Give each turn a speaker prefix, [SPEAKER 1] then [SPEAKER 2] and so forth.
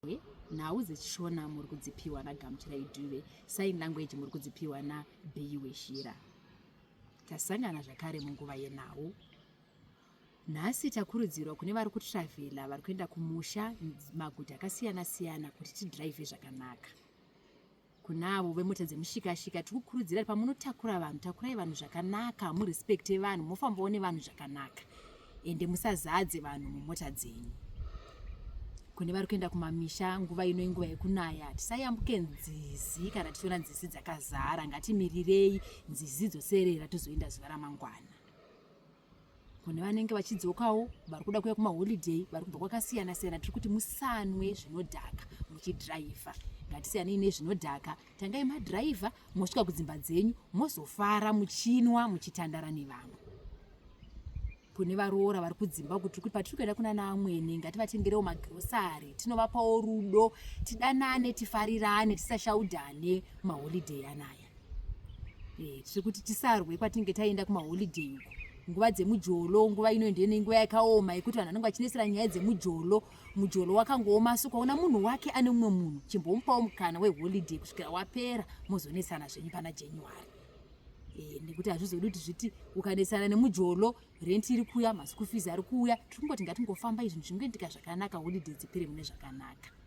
[SPEAKER 1] nhau dzechishona muri kudzipiwa naGamuchirai Dube, sign language muri kudzipiwa naBhiyiwe Shira. Tasangana zvakare munguva yenhau. Nhasi takurudzirwa kune vari kutravhela vari kuenda kumusha maguta akasiyana siyana kuti tidhiraivhe zvakanaka. Kunavo vemota dzemushikashika tikukurudzira pamunotakura vanhu takurai vanhu zvakanaka, murespekte vanhu, mufambawo nevanhu zvakanaka, ende musazadze vanhu mumota dzenyu. Kune vari kuenda kumamisha nguva ino inguva yekunaya, tisayambuke nzizi kana tichiona nzizi dzakazara, ngatimirirei nzizi dzoserera tizoenda zuva ramangwana. Kune vanenge vachidzokawo vari kuda kuuya kumaholiday, vari kubva kwakasiyana siyana, tiri kuti musanwe zvinodhaka muchidhiraivha. Ngatisiyanei nezvinodhaka, tangai madhiraivha mosvika kudzimba dzenyu mozofara muchinwa muchitandara nevamwe. Kune varoora vari kudzimba kuti patiri kuenda kuna naamweni ngativatengerewo magirosari, tinovapawo rudo, tidanane, tifarirane, tisashaudhane maholiday anaya. Tiri kuti tisarwe kwatinge taenda kumaholiday uko. Nguva dzemujolo, nguva ino ndiyo nguva yakaoma yekuti vanhu vanenge vachinesera nyaya dzemujolo. Mujolo wakangooma, so ukaona munhu wake ane mumwe munhu, chimbomupawo mukana weholiday kusvikira wapera mozonesana zvenyu pana January. Nekuti hazvizodi kuti zviti ukanesana nemujolo, renti iri kuuya, maschool fees ari kuuya, tiri kungoti ngatingofamba izvi zvingoendeka zvakanaka, holiday dzipere mune zvakanaka.